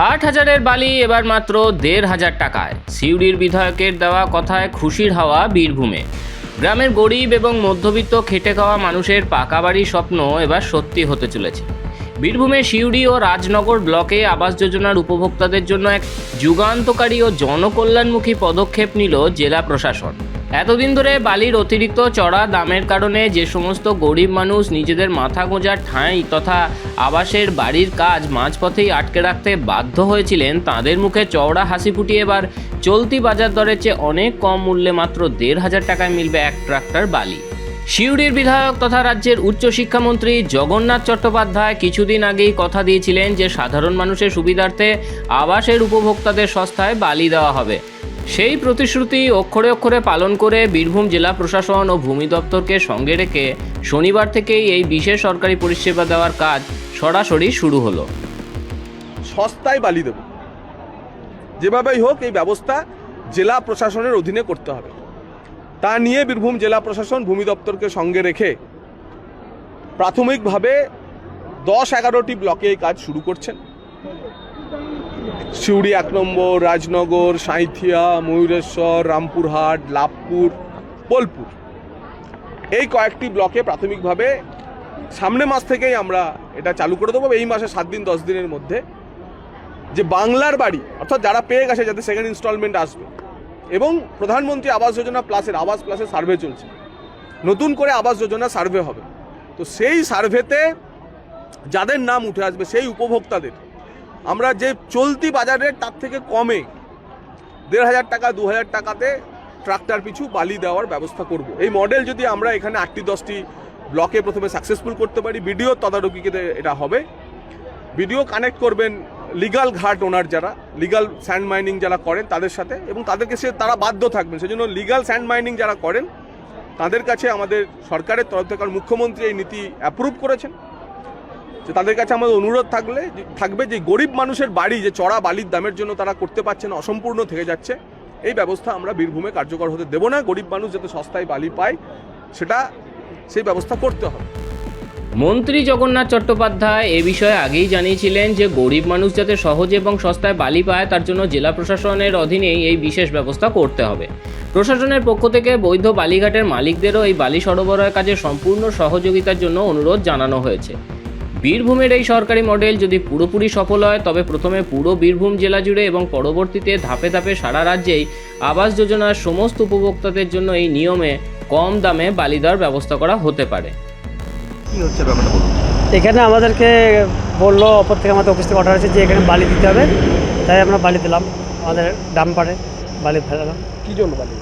8,000-এর বালি এবার মাত্র 1,500 টাকায়। সিউড়ির বিধায়কের দেওয়া কথায় খুশির হাওয়া বীরভূমে। গ্রামের গরিব এবং মধ্যবিত্ত খেটে খাওয়া মানুষের পাকা বাড়ির স্বপ্ন এবার সত্যি হতে চলেছে। বীরভূমের সিউড়ি ও রাজনগর ব্লকে আবাস যোজনার উপভোক্তাদের জন্য এক যুগান্তকারী ও জনকল্যাণমুখী পদক্ষেপ নিল জেলা প্রশাসন। এতদিন ধরে বালির অতিরিক্ত চড়া দামের কারণে যে সমস্ত গরিব মানুষ নিজেদের মাথা গোঁজার ঠাঁই তথা আবাসের বাড়ির কাজ মাঝপথেই আটকে রাখতে বাধ্য হয়েছিলেন, তাদের মুখে চওড়া হাসি ফুটিয়ে এবার চলতি বাজার দরের চেয়ে অনেক কম মূল্যে মাত্র 1,500 টাকায় মিলবে এক ট্রাক্টর বালি। সিউড়ির বিধায়ক তথা রাজ্যের উচ্চশিক্ষামন্ত্রী জগন্নাথ চট্টোপাধ্যায় কিছুদিন আগেই কথা দিয়েছিলেন যে সাধারণ মানুষের সুবিধার্থে আবাসের উপভোক্তাদের সস্তায় বালি দেওয়া হবে। সেই প্রতিশ্রুতি অক্ষরে অক্ষরে পালন করে বীরভূম জেলা প্রশাসন ও ভূমি দপ্তরকে সঙ্গে রেখে শনিবার থেকেই এই বিশেষ সরকারি পরিষেবা দেওয়ার কাজ সরাসরি শুরু হলো। সস্তায় বালি দেব, যেভাবেই হোক এই ব্যবস্থা জেলা প্রশাসনের অধীনে করতে হবে। তা নিয়ে বীরভূম জেলা প্রশাসন ভূমি দপ্তরকে সঙ্গে রেখে প্রাথমিকভাবে 10-11টি ব্লকে এই কাজ শুরু করছেন। সিউড়ি 1 নম্বর, রাজনগর, সাঁইথিয়া, ময়ূরেশ্বর, রামপুরহাট, লাভপুর, বোলপুর, এই কয়েকটি ব্লকে প্রাথমিকভাবে সামনে মাস থেকেই আমরা এটা চালু করে দেবো। এই মাসে 7 দিন 10 দিনের মধ্যে যে বাংলার বাড়ি অর্থাৎ যারা পেয়ে গেছে, যাদের সেকেন্ড ইনস্টলমেন্ট আসবে, এবং প্রধানমন্ত্রী আবাস যোজনা প্লাসের আবাস প্লাসের সার্ভে চলছে, নতুন করে আবাস যোজনা সার্ভে হবে। তো সেই সার্ভেতে যাদের নাম উঠে আসবে সেই উপভোক্তাদের আমরা যে চলতি বাজারের তার থেকে কমে 1,500 টাকা 2,000 টাকাতে ট্রাক্টর পিছু বালি দেওয়ার ব্যবস্থা করব। এই মডেল যদি আমরা এখানে 8-10টি ব্লকে প্রথমে সাকসেসফুল করতে পারি, বিডিও তদারকিতে এটা হবে। বিডিও কানেক্ট করবেন লিগাল ঘাট ওনার, যারা লিগাল স্যান্ড মাইনিং যারা করেন তাদের সাথে, এবং তাদেরকে তারা বাধ্য থাকবেন। সেজন্য লিগাল স্যান্ড মাইনিং যারা করেন তাদের কাছে আমাদের সরকারের তরফ থেকে, মুখ্যমন্ত্রী এই নীতি অ্যাপ্রুভ করেছেন, যে তাদের কাছে আমাদের অনুরোধ থাকবে যে গরিব মানুষের বাড়ি যে চড়া বালির দামের জন্য তারা করতে পারছে না, অসম্পূর্ণ থেকে যাচ্ছে, এই ব্যবস্থা আমরা বীরভূমে কার্যকর হতে দেব না। গরিব মানুষ যাতে সস্তায় বালি পায় সেই ব্যবস্থা করতে হবে। মন্ত্রী জগন্নাথ চট্টোপাধ্যায় এ বিষয়ে আগেই জানিয়েছিলেন যে গরিব মানুষ যাতে সহজে এবং সস্তায় বালি পায় তার জন্য জেলা প্রশাসনের অধীনেই এই বিশেষ ব্যবস্থা করতে হবে। প্রশাসনের পক্ষ থেকে বৈধ বালিঘাটের মালিকদেরও এই বালি সরবরাহের কাজে সম্পূর্ণ সহযোগিতার জন্য অনুরোধ জানানো হয়েছে। বীরভূমের এই সরকারি মডেল যদি পুরোপুরি সফল হয় তবে প্রথমে পুরো বীরভূম জেলা জুড়ে এবং পরবর্তীতে ধাপে ধাপে সারা রাজ্যেই আবাস যোজনার সমস্ত উপভোক্তাদের জন্য এই নিয়মে কম দামে বালি দেওয়ার ব্যবস্থা করা হতে পারে। কি হচ্ছে ব্যাপারটা বলুন। এখানে আমাদেরকে বললো, অপর থেকে আমাদের অফিস থেকে অর্ডার আছে যে এখানে বালি দিতে হবে, তাই আমরা বালি দিলাম। আমাদের ডাম্পারে বালি ফেলালাম। কী জন্য বালি?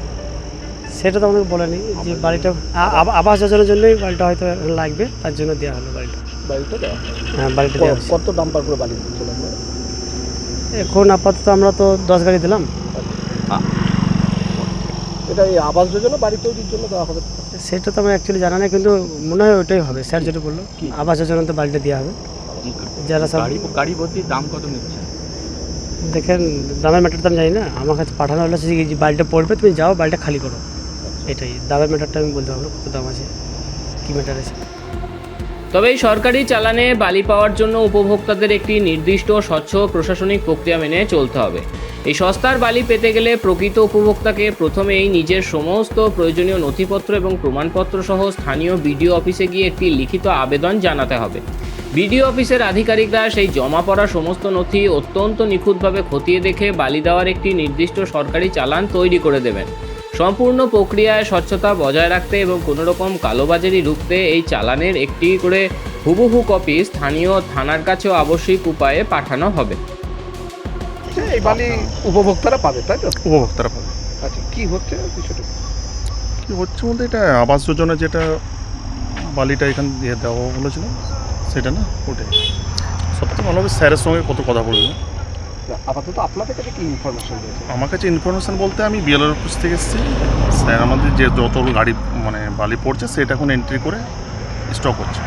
সেটা তো আমাদের বলেনি, যে বাড়িটা আবাস যোজনার জন্যই বাড়িটা হয়তো লাগবে, তার জন্য দেওয়া হলো বাড়িটা। দেওয়া? হ্যাঁ, বাড়িটা দেওয়া। কত ডাম্পার করে বালি দিচ্ছিল? এখন আপাতত আমরা তো 10 গাড়ি দিলাম। এটা এই আবাস যোজনা বাড়ি তৈরির জন্য দেওয়া হবে? সেটা তো আমার অ্যাকচুয়ালি জানা নেই, কিন্তু মনে হয় ওইটাই হবে। স্যার যেটা বললো আবাস যোজনাতে বাড়িটা দেওয়া হবে। যারা সব গাড়ি প্রতি দাম কত নিচ্ছে? দেখেন, দামের ম্যাটারটা আমি জানি না, আমার কাছে পাঠানো হলো যে বাড়িটা পড়বে, তুমি যাও বাড়িটা খালি করো, এটাই। দামের ম্যাটারটা আমি বলতে পারবো কত দাম আছে, কী ম্যাটার আছে। তবে এই সরকারি চালানে বালি পাওয়ার জন্য উপভোক্তাদের একটি নির্দিষ্ট স্বচ্ছ প্রশাসনিক প্রক্রিয়া মেনে চলতে হবে। এই সস্তার বালি পেতে গেলে প্রকৃত উপভোক্তাকে প্রথমেই নিজের সমস্ত প্রয়োজনীয় নথিপত্র এবং প্রমাণপত্র সহ স্থানীয় বিডিও অফিসে গিয়ে একটি লিখিত আবেদন জানাতে হবে। বিডিও অফিসের আধিকারিকরা সেই জমা পড়া সমস্ত নথি অত্যন্ত নিখুঁতভাবে খতিয়ে দেখে বালি দেওয়ার একটি নির্দিষ্ট সরকারি চালান তৈরি করে দেবেন। সম্পূর্ণ প্রক্রিয়ায় স্বচ্ছতা বজায় রাখতে এবং কোনোরকম কালোবাজারি রুখতে এই চালানের একটি করে হুবহু কপি স্থানীয় থানার কাছেও আবশ্যিক উপায়ে পাঠানো হবে। এই বালি উপভোক্তারা পাবে, তাই তো? উপভোক্তারা পাবে। আচ্ছা, কি হচ্ছে বিষয়টা? কী হচ্ছে বলতে, এটা আবাস যোজনা যেটা বালিটা এখান দিয়ে দেওয়া বলেছিল সেটা না, ওটাই সবথেকে ভালো হবে। স্যারের সঙ্গে কত কথা বলবো। আপাতত আপনাদের কাছে কি ইনফরমেশন রয়েছে? আমার কাছে ইনফরমেশান বলতে আমি বিএলআর অফিস থেকে এসেছি। স্যার আমাদের যে যত গাড়ি বালি পড়ছে সেটা এখন এন্ট্রি করে স্টক হচ্ছে,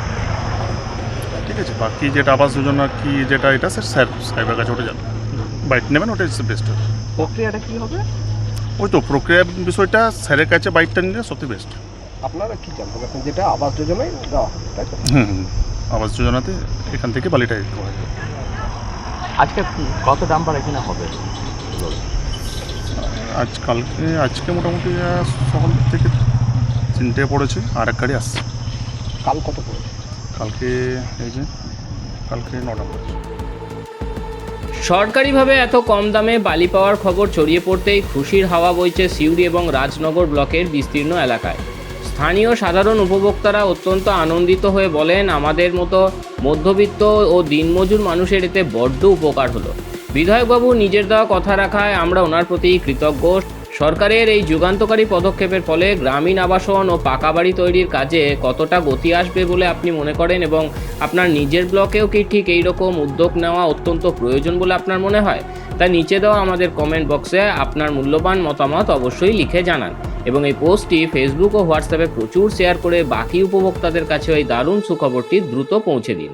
ঠিক আছে। বাকি যেটা আবাস যোজনা কি যেটা এটা স্যার সাহেবের কাছে ওটা যাবে, বাইট নেবেন, ওটা হচ্ছে বেস্ট হবে। প্রক্রিয়াটা কী হবে? ওই তো প্রক্রিয়া বিষয়টা স্যারের কাছে বাইকটা নিলে সবথেকে বেস্ট। আপনারা কি জানতে পারছেন যেটা আবাস যোজনায় দেওয়া হবে, তাই তো? আবাস যোজনাতে এখান থেকে বালিটা করা যাবে। আজকে কত ডাম্পার এখানে হবে? আজকে মোটামুটি সকাল থেকে 3টে পড়েছে, আর এক গাড়ি আসছে। কাল কত পড়েছে? কালকে 9টা পড়েছে। সরকারিভাবে এত কম দামে বালি পাওয়ার খবর ছড়িয়ে পড়তেই খুশির হাওয়া বইছে সিউড়ি এবং রাজনগর ব্লকের বিস্তীর্ণ এলাকায়। স্থানীয় সাধারণ উপভোক্তারা অত্যন্ত আনন্দিত হয়ে বলেন, আমাদের মতো মধ্যবিত্ত ও দিনমজুর মানুষের এতে বড্ড উপকার হলো। বিধায়কবাবু নিজের দেওয়া কথা রাখায় আমরা ওনার প্রতি কৃতজ্ঞ। সরকারের এই যুগান্তকারী পদক্ষেপের ফলে গ্রামীণ আবাসন ও পাকা বাড়ি তৈরির কাজে কতটা গতি আসবে বলে আপনি মনে করেন, এবং আপনার নিজের ব্লকেও কি ঠিক এই রকম উদ্যোগ নেওয়া অত্যন্ত প্রয়োজন বলে আপনার মনে হয়? তাই নিচে দেওয়া আমাদের কমেন্ট বক্সে আপনার মূল্যবান মতামত অবশ্যই লিখে জানান, এবং এই পোস্টটি ফেসবুক ও হোয়াটসঅ্যাপে প্রচুর শেয়ার করে বাকি উপভোক্তাদের কাছে এই দারুণ সুখবরটি দ্রুত পৌঁছে দিন।